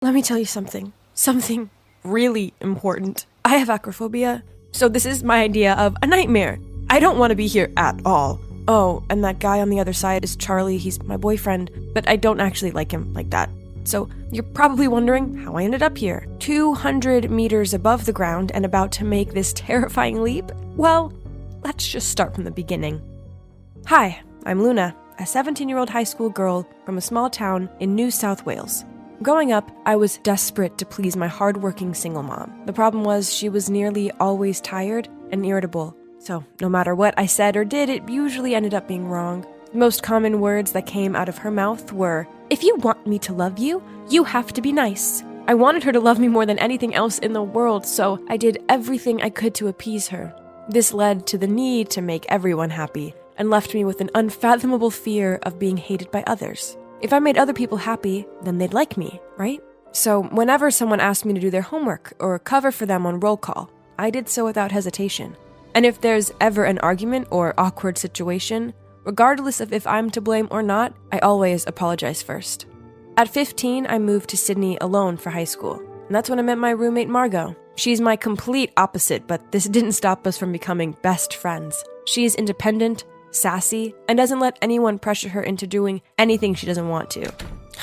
Let me tell you something. Something really important. I have acrophobia, so this is my idea of a nightmare. I don't want to be here at all. Oh, and that guy on the other side is Charlie. He's my boyfriend, but I don't actually like him like that. So you're probably wondering how I ended up here. 200 meters above the ground and about to make this terrifying leap? Well, let's just start from the beginning. Hi, I'm Luna, a 17-year-old high school girl from a small town in New South Wales. Growing up, I was desperate to please my hardworking single mom. The problem was she was nearly always tired and irritable. So no matter what I said or did, it usually ended up being wrong. The most common words that came out of her mouth were, "If you want me to love you, you have to be nice." I wanted her to love me more than anything else in the world, so I did everything I could to appease her. This led to the need to make everyone happy, and left me with an unfathomable fear of being hated by others. If I made other people happy, then they'd like me, right? So whenever someone asked me to do their homework or cover for them on roll call, I did so without hesitation. And if there's ever an argument or awkward situation, regardless of if I'm to blame or not, I always apologize first. At 15, I moved to Sydney alone for high school, and that's when I met my roommate Margot. She's my complete opposite, but this didn't stop us from becoming best friends. She's independent, sassy, and doesn't let anyone pressure her into doing anything she doesn't want to.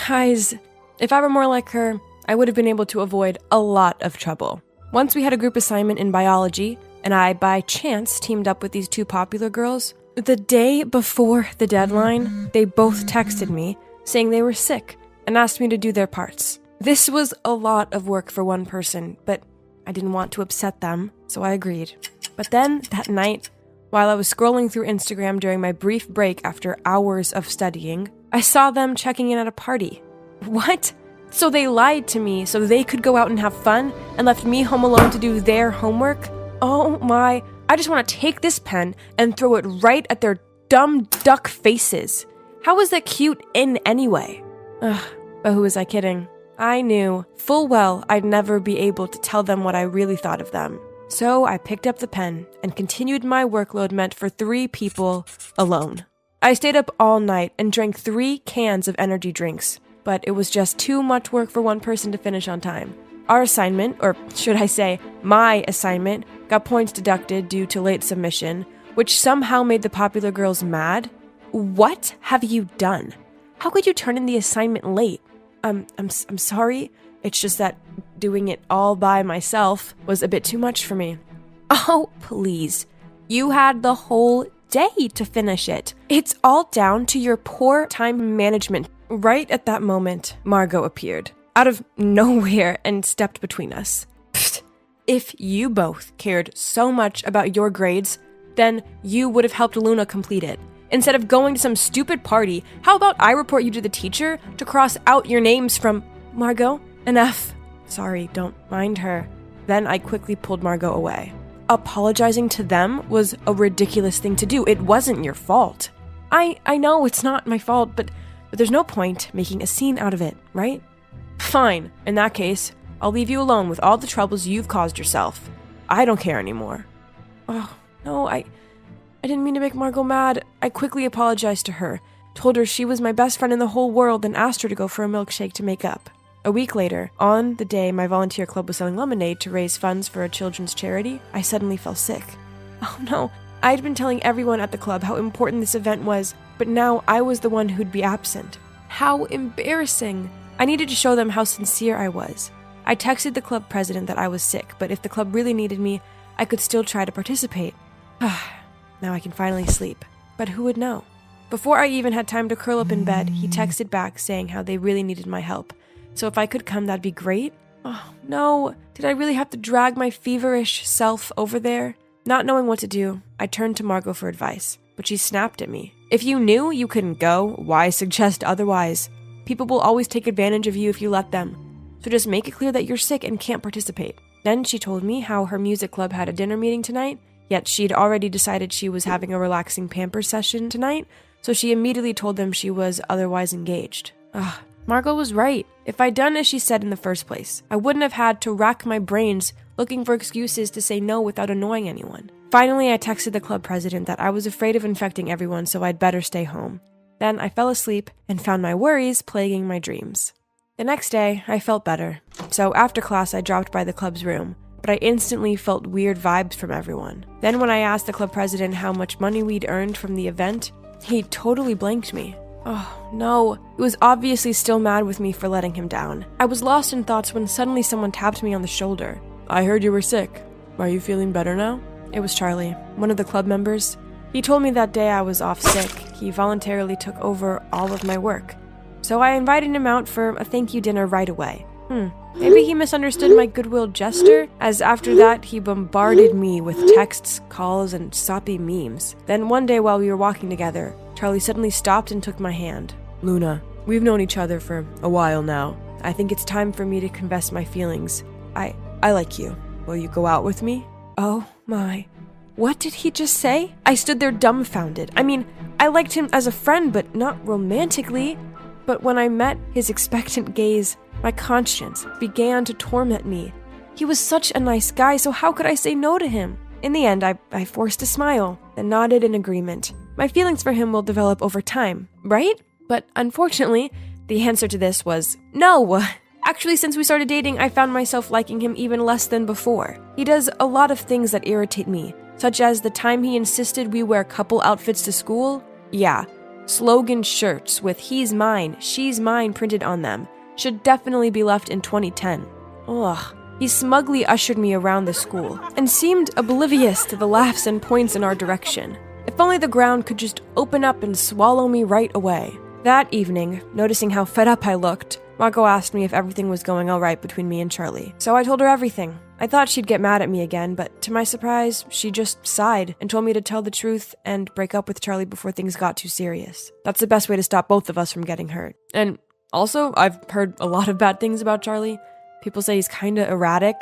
Guys, if I were more like her, I would have been able to avoid a lot of trouble. Once we had a group assignment in biology, and I, by chance, teamed up with these two popular girls. The day before the deadline, they both texted me saying they were sick and asked me to do their parts. This was a lot of work for one person, but I didn't want to upset them, so I agreed. But then, that night, while I was scrolling through Instagram during my brief break after hours of studying, I saw them checking in at a party. What? So they lied to me so they could go out and have fun and left me home alone to do their homework? Oh my, I just want to take this pen and throw it right at their dumb duck faces. How is that cute in anyway? Ugh, but who was I kidding? I knew full well I'd never be able to tell them what I really thought of them. So I picked up the pen and continued my workload meant for 3 people alone. I stayed up all night and drank 3 cans of energy drinks, but it was just too much work for one person to finish on time. Our assignment, or should I say, my assignment, got points deducted due to late submission, which somehow made the popular girls mad. What have you done? How could you turn in the assignment late? I'm sorry. It's just that doing it all by myself was a bit too much for me. Oh, please. You had the whole day to finish it. It's all down to your poor time management. Right at that moment, Margot appeared, out of nowhere, and stepped between us. Pfft. If you both cared so much about your grades, then you would have helped Luna complete it. Instead of going to some stupid party, how about I report you to the teacher to cross out your names from... Margot, enough. Sorry, don't mind her. Then I quickly pulled Margot away. Apologizing to them was a ridiculous thing to do. It wasn't your fault. I know it's not my fault, but there's no point making a scene out of it, right? Fine. In that case, I'll leave you alone with all the troubles you've caused yourself. I don't care anymore. Oh, no, I didn't mean to make Margot mad. I quickly apologized to her, told her she was my best friend in the whole world, and asked her to go for a milkshake to make up. A week later, on the day my volunteer club was selling lemonade to raise funds for a children's charity, I suddenly fell sick. Oh no, I'd been telling everyone at the club how important this event was, but now I was the one who'd be absent. How embarrassing! I needed to show them how sincere I was. I texted the club president that I was sick, but if the club really needed me, I could still try to participate. Now I can finally sleep. But who would know? Before I even had time to curl up in bed, he texted back saying how they really needed my help. So if I could come, that'd be great. Oh, no. Did I really have to drag my feverish self over there? Not knowing what to do, I turned to Margot for advice, but she snapped at me. If you knew you couldn't go, why suggest otherwise? People will always take advantage of you if you let them. So just make it clear that you're sick and can't participate. Then she told me how her music club had a dinner meeting tonight, yet she'd already decided she was having a relaxing pamper session tonight, so she immediately told them she was otherwise engaged. Margot was right. If I'd done as she said in the first place, I wouldn't have had to rack my brains looking for excuses to say no without annoying anyone. Finally, I texted the club president that I was afraid of infecting everyone, so I'd better stay home. Then I fell asleep and found my worries plaguing my dreams. The next day, I felt better. So after class, I dropped by the club's room, but I instantly felt weird vibes from everyone. Then when I asked the club president how much money we'd earned from the event, he totally blanked me. Oh, no. He was obviously still mad with me for letting him down. I was lost in thoughts when suddenly someone tapped me on the shoulder. I heard you were sick. Are you feeling better now? It was Charlie, one of the club members. He told me that day I was off sick. He voluntarily took over all of my work. So I invited him out for a thank you dinner right away. Maybe he misunderstood my goodwill gesture, as after that he bombarded me with texts, calls, and soppy memes. Then one day while we were walking together, Charlie suddenly stopped and took my hand. Luna, we've known each other for a while now. I think it's time for me to confess my feelings. I like you. Will you go out with me? Oh my. What did he just say? I stood there dumbfounded. I mean, I liked him as a friend, but not romantically. But when I met his expectant gaze, my conscience began to torment me. He was such a nice guy, so how could I say no to him? In the end, I forced a smile, then nodded in agreement. My feelings for him will develop over time, right? But unfortunately, the answer to this was no. Actually, since we started dating, I found myself liking him even less than before. He does a lot of things that irritate me, such as the time he insisted we wear couple outfits to school. Yeah, slogan shirts with "he's mine, she's mine" printed on them should definitely be left in 2010. Ugh. He smugly ushered me around the school and seemed oblivious to the laughs and points in our direction. If only the ground could just open up and swallow me right away. That evening, noticing how fed up I looked, Margot asked me if everything was going all right between me and Charlie. So I told her everything. I thought she'd get mad at me again, but to my surprise, she just sighed and told me to tell the truth and break up with Charlie before things got too serious. That's the best way to stop both of us from getting hurt. And also, I've heard a lot of bad things about Charlie. People say he's kinda erratic.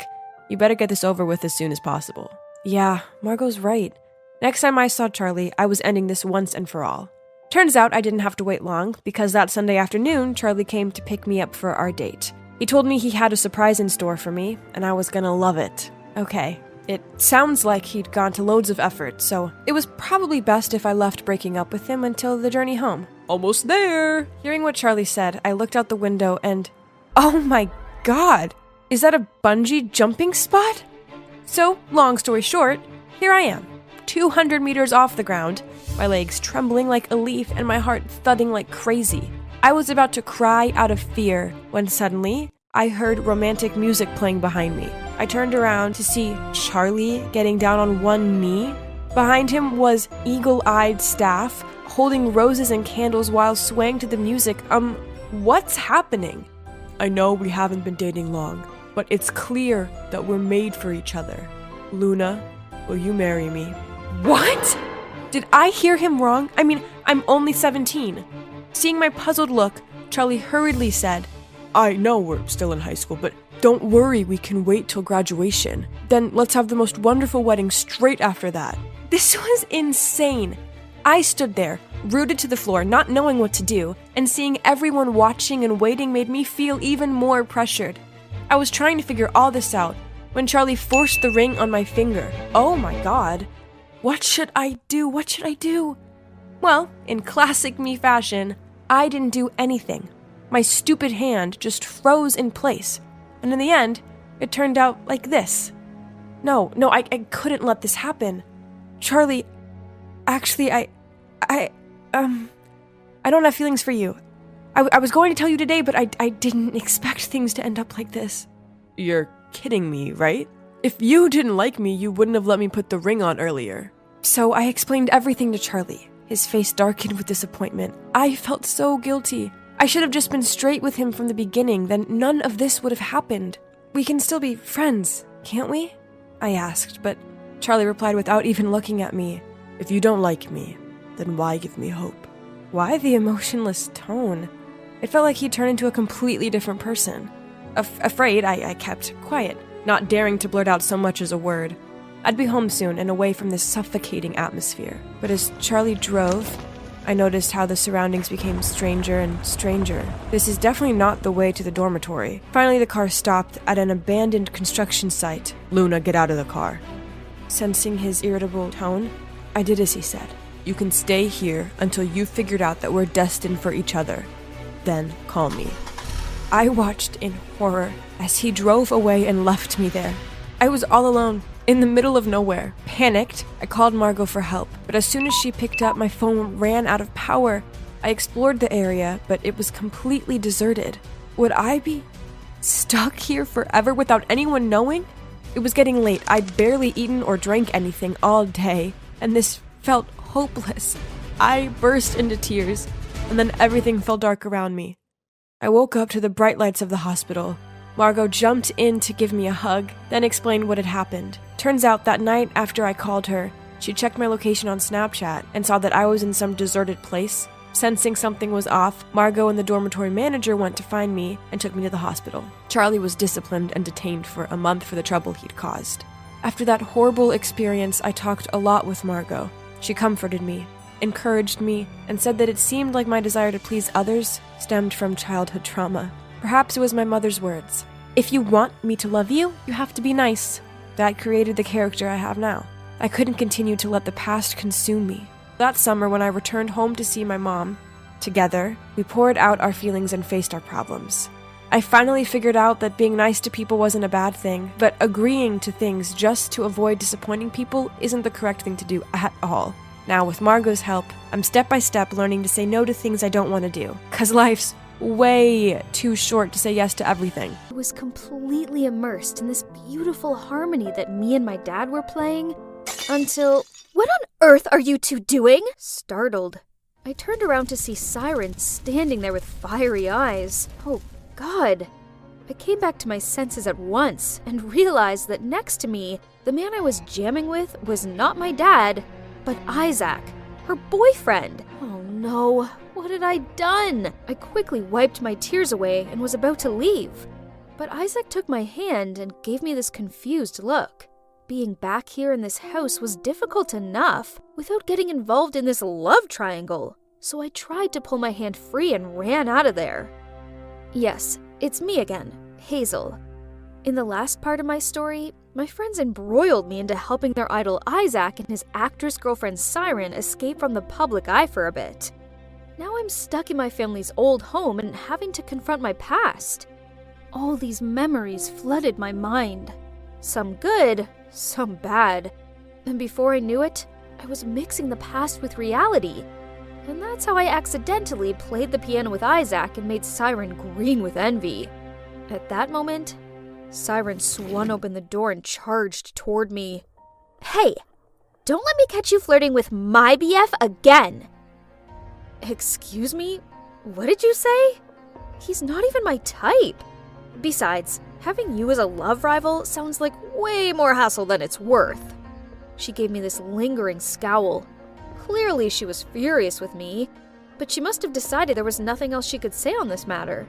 You better get this over with as soon as possible. Yeah, Margot's right. Next time I saw Charlie, I was ending this once and for all. Turns out I didn't have to wait long, because that Sunday afternoon, Charlie came to pick me up for our date. He told me he had a surprise in store for me, and I was gonna love it. Okay, it sounds like he'd gone to loads of effort, so it was probably best if I left breaking up with him until the journey home. Almost there! Hearing what Charlie said, I looked out the window and... oh my God! Is that a bungee jumping spot? So, long story short, here I am, 200 meters off the ground, my legs trembling like a leaf and my heart thudding like crazy. I was about to cry out of fear when suddenly I heard romantic music playing behind me. I turned around to see Charlie getting down on one knee. Behind him was eagle-eyed staff holding roses and candles while swaying to the music. What's happening? I know we haven't been dating long, but it's clear that we're made for each other. Luna, will you marry me? What? Did I hear him wrong? I mean, I'm only 17. Seeing my puzzled look, Charlie hurriedly said, I know we're still in high school, but don't worry, we can wait till graduation. Then let's have the most wonderful wedding straight after that. This was insane. I stood there, rooted to the floor, not knowing what to do, and seeing everyone watching and waiting made me feel even more pressured. I was trying to figure all this out when Charlie forced the ring on my finger. Oh my God. What should I do? What should I do? Well, in classic me fashion, I didn't do anything. My stupid hand just froze in place. And in the end, it turned out like this. No, I couldn't let this happen. Charlie, actually, I don't have feelings for you. I was going to tell you today, but I didn't expect things to end up like this. You're kidding me, right? If you didn't like me, you wouldn't have let me put the ring on earlier. So I explained everything to Charlie. His face darkened with disappointment. I felt so guilty. I should have just been straight with him from the beginning, then none of this would have happened. We can still be friends, can't we? I asked, but Charlie replied without even looking at me. If you don't like me, then why give me hope? Why the emotionless tone? It felt like he'd turned into a completely different person. Afraid, I kept quiet, not daring to blurt out so much as a word. I'd be home soon and away from this suffocating atmosphere. But as Charlie drove, I noticed how the surroundings became stranger and stranger. This is definitely not the way to the dormitory. Finally, the car stopped at an abandoned construction site. Luna, get out of the car. Sensing his irritable tone, I did as he said. You can stay here until you've figured out that we're destined for each other. Then call me. I watched in horror as he drove away and left me there. I was all alone, in the middle of nowhere. Panicked, I called Margot for help, but as soon as she picked up, my phone ran out of power. I explored the area, but it was completely deserted. Would I be stuck here forever without anyone knowing? It was getting late. I'd barely eaten or drank anything all day, and this felt hopeless. I burst into tears, and then everything fell dark around me. I woke up to the bright lights of the hospital. Margot jumped in to give me a hug, then explained what had happened. Turns out that night after I called her, she checked my location on Snapchat and saw that I was in some deserted place. Sensing something was off, Margot and the dormitory manager went to find me and took me to the hospital. Charlie was disciplined and detained for a month for the trouble he'd caused. After that horrible experience, I talked a lot with Margot. She comforted me, encouraged me, and said that it seemed like my desire to please others stemmed from childhood trauma. Perhaps it was my mother's words. If you want me to love you, you have to be nice. That created the character I have now. I couldn't continue to let the past consume me. That summer, when I returned home to see my mom, together, we poured out our feelings and faced our problems. I finally figured out that being nice to people wasn't a bad thing, but agreeing to things just to avoid disappointing people isn't the correct thing to do at all. Now, with Margot's help, I'm step by step learning to say no to things I don't want to do, 'cause life's way too short to say yes to everything. I was completely immersed in this beautiful harmony that me and my dad were playing until... What on earth are you two doing? Startled, I turned around to see Siren standing there with fiery eyes. Oh, God. I came back to my senses at once and realized that next to me, the man I was jamming with was not my dad, but Isaac, her boyfriend. Oh no, what had I done? I quickly wiped my tears away and was about to leave. But Isaac took my hand and gave me this confused look. Being back here in this house was difficult enough without getting involved in this love triangle, so I tried to pull my hand free and ran out of there. Yes, it's me again, Hazel. In the last part of my story, my friends embroiled me into helping their idol Isaac and his actress girlfriend Siren escape from the public eye for a bit. Now I'm stuck in my family's old home and having to confront my past. All these memories flooded my mind. Some good, some bad. And before I knew it, I was mixing the past with reality. And that's how I accidentally played the piano with Isaac and made Siren green with envy. At that moment, Siren swung open the door and charged toward me. Hey, don't let me catch you flirting with my BF again. Excuse me? What did you say? He's not even my type. Besides, having you as a love rival sounds like way more hassle than it's worth. She gave me this lingering scowl. Clearly she was furious with me, but she must have decided there was nothing else she could say on this matter.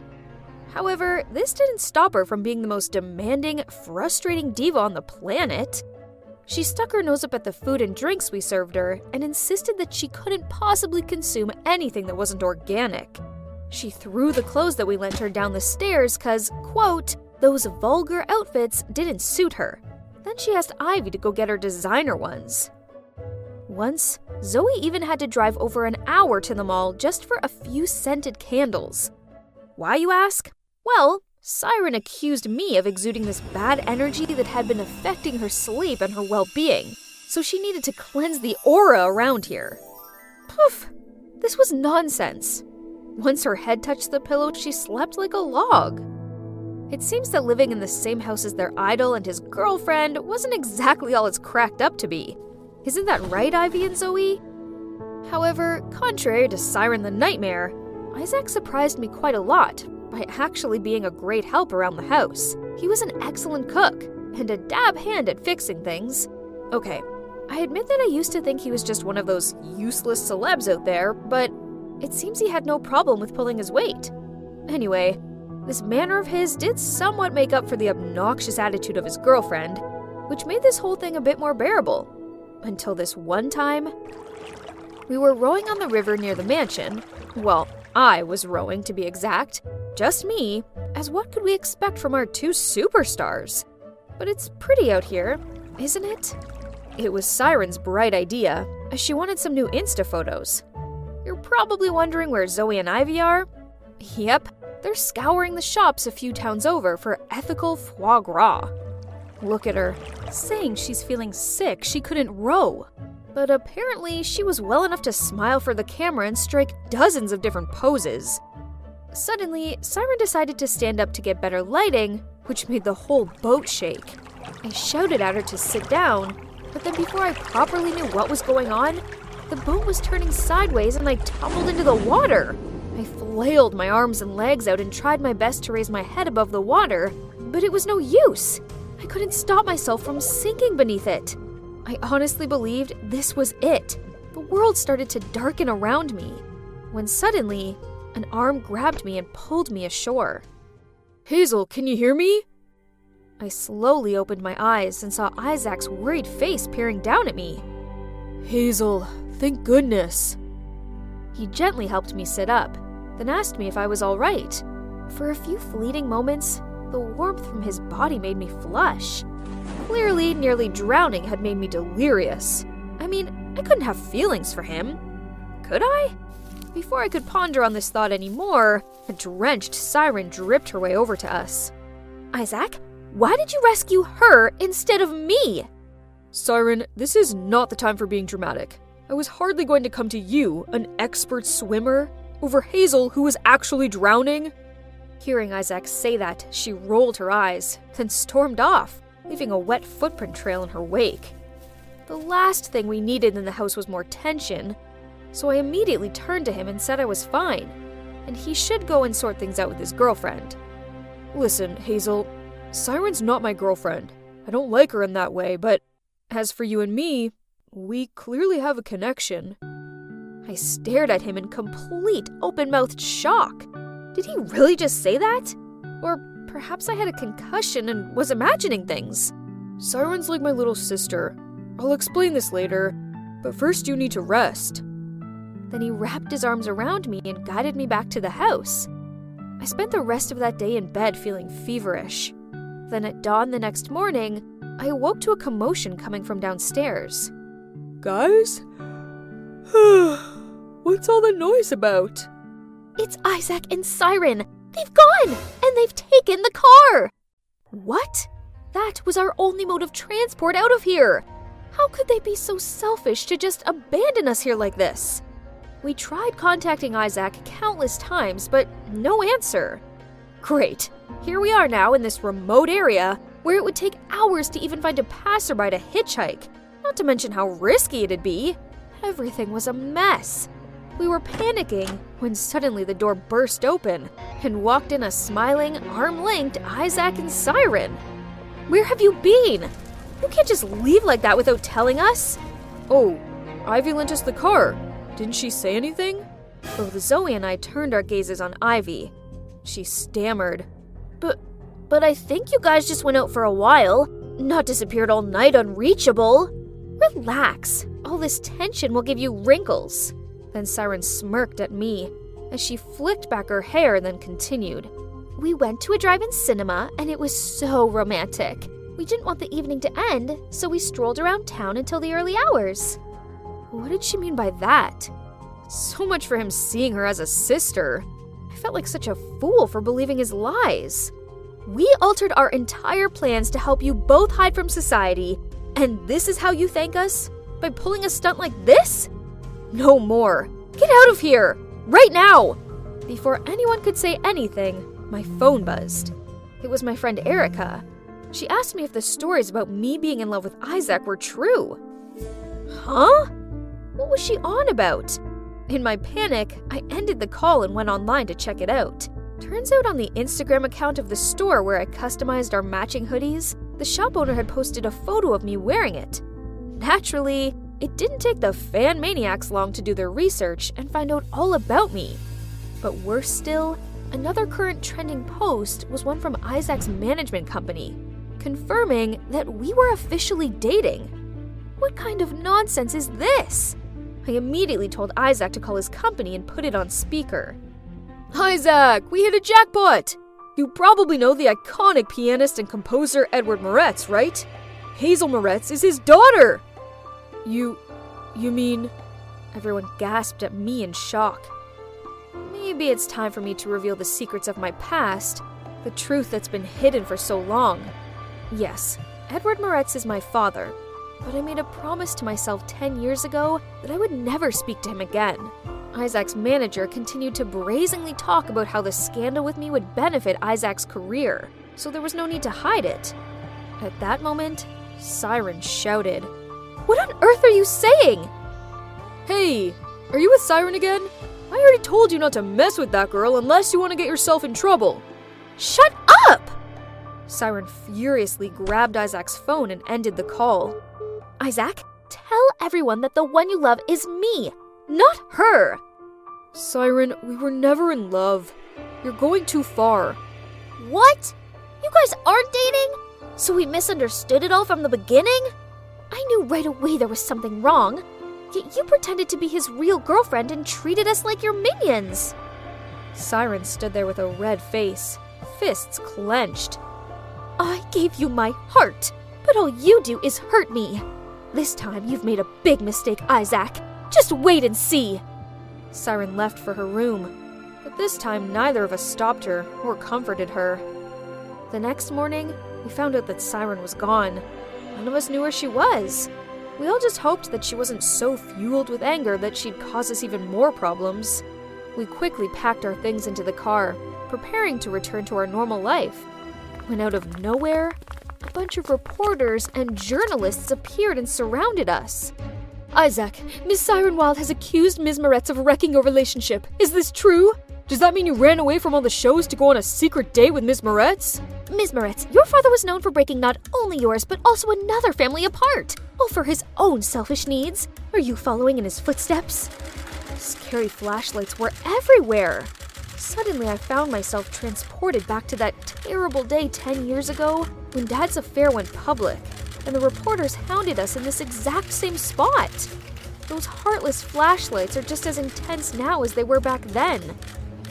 However, this didn't stop her from being the most demanding, frustrating diva on the planet. She stuck her nose up at the food and drinks we served her and insisted that she couldn't possibly consume anything that wasn't organic. She threw the clothes that we lent her down the stairs cause, quote, those vulgar outfits didn't suit her. Then she asked Ivy to go get her designer ones. Once, Zoe even had to drive over an hour to the mall just for a few scented candles. Why, you ask? Well, Siren accused me of exuding this bad energy that had been affecting her sleep and her well-being, so she needed to cleanse the aura around here. Poof! This was nonsense. Once her head touched the pillow, she slept like a log. It seems that living in the same house as their idol and his girlfriend wasn't exactly all it's cracked up to be. Isn't that right, Ivy and Zoe? However, contrary to Siren the Nightmare, Isaac surprised me quite a lot by actually being a great help around the house. He was an excellent cook and a dab hand at fixing things. Okay, I admit that I used to think he was just one of those useless celebs out there, but it seems he had no problem with pulling his weight. Anyway, this manner of his did somewhat make up for the obnoxious attitude of his girlfriend, which made this whole thing a bit more bearable. Until this one time, we were rowing on the river near the mansion. Well, I was rowing, to be exact. Just me, as what could we expect from our two superstars? But it's pretty out here, isn't it? It was Siren's bright idea, as she wanted some new Insta photos. You're probably wondering where Zoe and Ivy are? Yep, They're scouring the shops a few towns over for ethical foie gras. Look at her, saying she's feeling sick she couldn't row. But apparently she was well enough to smile for the camera and strike dozens of different poses. Suddenly, Siren decided to stand up to get better lighting, which made the whole boat shake. I shouted at her to sit down, but then before I properly knew what was going on, the boat was turning sideways and I tumbled into the water. I flailed my arms and legs out and tried my best to raise my head above the water, but it was no use. I couldn't stop myself from sinking beneath it. I honestly believed this was it. The world started to darken around me, when suddenly, an arm grabbed me and pulled me ashore. "Hazel, can you hear me?" I slowly opened my eyes and saw Isaac's worried face peering down at me. "Hazel, thank goodness." He gently helped me sit up, then asked me if I was all right. For a few fleeting moments, the warmth from his body made me flush. Clearly, nearly drowning had made me delirious. I mean, I couldn't have feelings for him. Could I? Before I could ponder on this thought anymore, a drenched Siren dripped her way over to us. "Isaac, why did you rescue her instead of me?" "Siren, this is not the time for being dramatic. I was hardly going to come to you, an expert swimmer, over Hazel who was actually drowning." Hearing Isaac say that, she rolled her eyes, then stormed off, leaving a wet footprint trail in her wake. The last thing we needed in the house was more tension, so I immediately turned to him and said I was fine, and he should go and sort things out with his girlfriend. "Listen, Hazel, Siren's not my girlfriend. I don't like her in that way, but as for you and me, we clearly have a connection." I stared at him in complete open-mouthed shock. Did he really just say that? Or perhaps I had a concussion and was imagining things. "Siren's like my little sister. I'll explain this later, but first you need to rest." Then he wrapped his arms around me and guided me back to the house. I spent the rest of that day in bed feeling feverish. Then at dawn the next morning, I awoke to a commotion coming from downstairs. "Guys? What's all the noise about?" "It's Isaac and Siren. They've gone, and they've taken the car." "What? That was our only mode of transport out of here. How could they be so selfish to just abandon us here like this?" We tried contacting Isaac countless times, but no answer. Great. Here we are now in this remote area where it would take hours to even find a passerby to hitchhike, not to mention how risky it'd be. Everything was a mess. We were panicking when suddenly the door burst open and walked in a smiling, arm-linked Isaac and Siren. "Where have you been? You can't just leave like that without telling us." "Oh, Ivy lent us the car. Didn't she say anything?" Both Zoe and I turned our gazes on Ivy. She stammered. But I think you guys just went out for a while, not disappeared all night unreachable." "Relax. All this tension will give you wrinkles." Then Siren smirked at me as she flicked back her hair and then continued. "We went to a drive-in cinema and it was so romantic. We didn't want the evening to end, so we strolled around town until the early hours." What did she mean by that? So much for him seeing her as a sister. I felt like such a fool for believing his lies. "We altered our entire plans to help you both hide from society, and this is how you thank us? By pulling a stunt like this? No more. Get out of here! Right now!" Before anyone could say anything, my phone buzzed. It was my friend Erica. She asked me if the stories about me being in love with Isaac were true. Huh? What was she on about? In my panic, I ended the call and went online to check it out. Turns out on the Instagram account of the store where I customized our matching hoodies, the shop owner had posted a photo of me wearing it. Naturally, it didn't take the fan maniacs long to do their research and find out all about me. But worse still, another current trending post was one from Isaac's management company, confirming that we were officially dating. What kind of nonsense is this? I immediately told Isaac to call his company and put it on speaker. "Isaac, we hit a jackpot! You probably know the iconic pianist and composer 𝗕𝗔𝗦𝗬𝗓𝗏, right? Hazel Moretz is his daughter!" You mean... Everyone gasped at me in shock. Maybe it's time for me to reveal the secrets of my past, the truth that's been hidden for so long. Yes, 𝗕𝗔𝗦𝗬𝗘𝗦 is my father, but I made a promise to myself 10 years ago that I would never speak to him again. Isaac's manager continued to brazenly talk about how the scandal with me would benefit Isaac's career, so there was no need to hide it. At that moment, Siren shouted, "What on earth are you saying?" Hey, are you with Siren again? I already told you not to mess with that girl unless you want to get yourself in trouble. Shut up! Siren furiously grabbed Isaac's phone and ended the call. Isaac, tell everyone that the one you love is me, not her. Siren, we were never in love. You're going too far. What? You guys aren't dating? So we misunderstood it all from the beginning? I knew right away there was something wrong. Yet you pretended to be his real girlfriend and treated us like your minions. Siren stood there with a red face, fists clenched. I gave you my heart, but all you do is hurt me. This time you've made a big mistake, Isaac. Just wait and see. Siren left for her room, but this time neither of us stopped her or comforted her. The next morning, we found out that Siren was gone. None of us knew where she was. We all just hoped that she wasn't so fueled with anger that she'd cause us even more problems. We quickly packed our things into the car, preparing to return to our normal life. When out of nowhere, a bunch of reporters and journalists appeared and surrounded us. Isaac, Miss Siren Wilde has accused Ms. Moretz of wrecking your relationship. Is this true? Does that mean you ran away from all the shows to go on a secret date with Ms. Moretz? Ms. Moretz, your father was known for breaking not only yours but also another family apart, all for his own selfish needs. Are you following in his footsteps? Scary flashlights were everywhere. Suddenly, I found myself transported back to that terrible day 10 years ago when Dad's affair went public, and the reporters hounded us in this exact same spot. Those heartless flashlights are just as intense now as they were back then.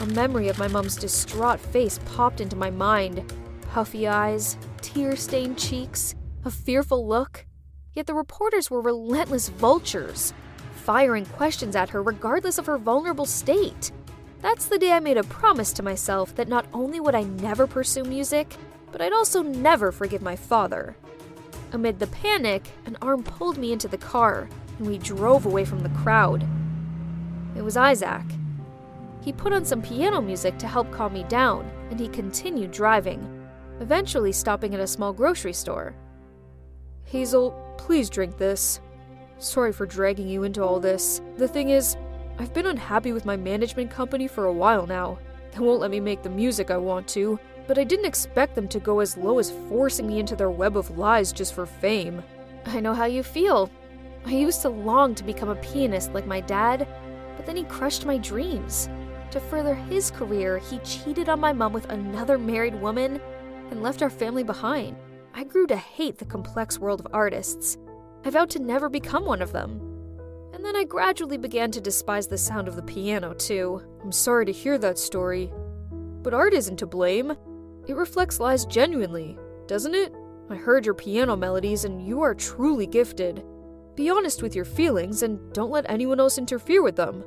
A memory of my mom's distraught face popped into my mind. Puffy eyes, tear-stained cheeks, a fearful look. Yet the reporters were relentless vultures, firing questions at her regardless of her vulnerable state. That's the day I made a promise to myself that not only would I never pursue music, but I'd also never forgive my father. Amid the panic, an arm pulled me into the car, and we drove away from the crowd. It was Isaac. He put on some piano music to help calm me down, and he continued driving, eventually stopping at a small grocery store. Hazel, please drink this. Sorry for dragging you into all this. The thing is, I've been unhappy with my management company for a while now. They won't let me make the music I want to, but I didn't expect them to go as low as forcing me into their web of lies just for fame. I know how you feel. I used to long to become a pianist like my dad, but then he crushed my dreams. To further his career, he cheated on my mom with another married woman and left our family behind. I grew to hate the complex world of artists. I vowed to never become one of them. And then I gradually began to despise the sound of the piano, too. I'm sorry to hear that story. But art isn't to blame. It reflects lies genuinely, doesn't it? I heard your piano melodies and you are truly gifted. Be honest with your feelings and don't let anyone else interfere with them.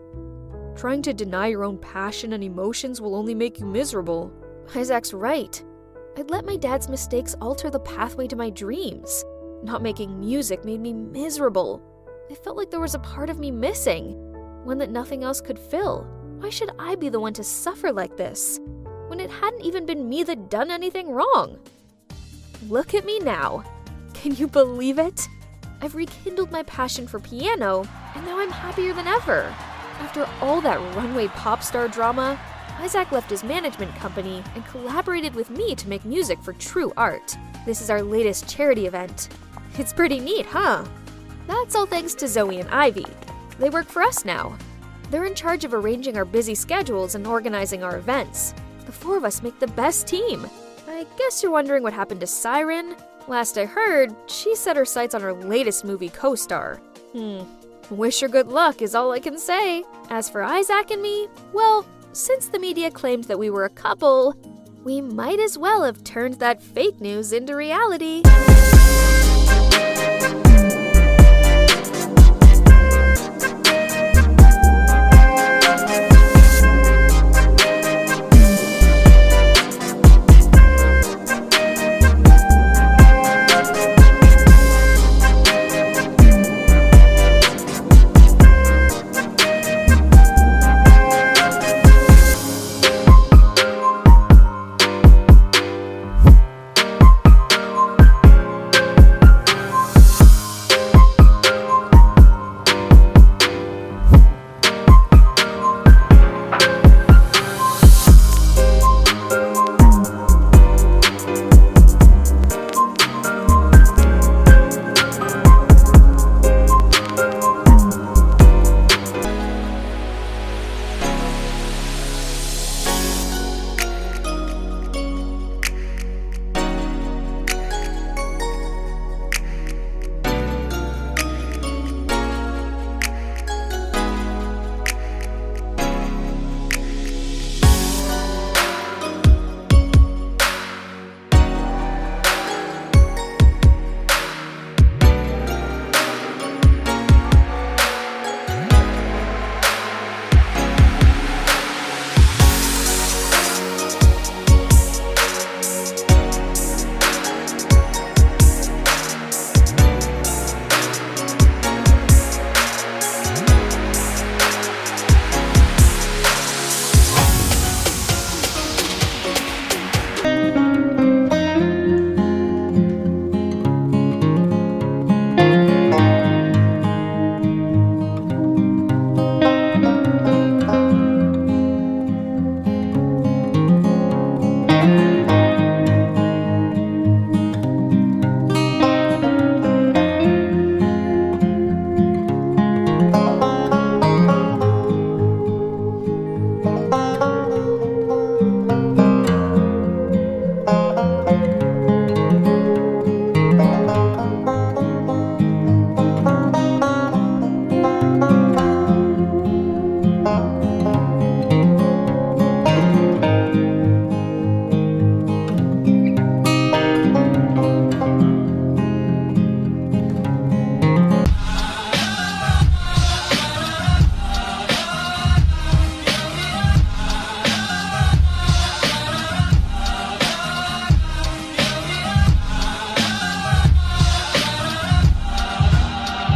Trying to deny your own passion and emotions will only make you miserable. Isaac's right. I'd let my dad's mistakes alter the pathway to my dreams. Not making music made me miserable. I felt like there was a part of me missing, one that nothing else could fill. Why should I be the one to suffer like this, when it hadn't even been me that done anything wrong? Look at me now. Can you believe it? I've rekindled my passion for piano, and now I'm happier than ever. After all that runway pop star drama, Isaac left his management company and collaborated with me to make music for true art. This is our latest charity event. It's pretty neat, huh? That's all thanks to Zoe and Ivy. They work for us now. They're in charge of arranging our busy schedules and organizing our events. The four of us make the best team. I guess you're wondering what happened to Siren? Last I heard, she set her sights on her latest movie co-star. Wish her good luck is all I can say. As for Isaac and me, well, since the media claimed that we were a couple, we might as well have turned that fake news into reality.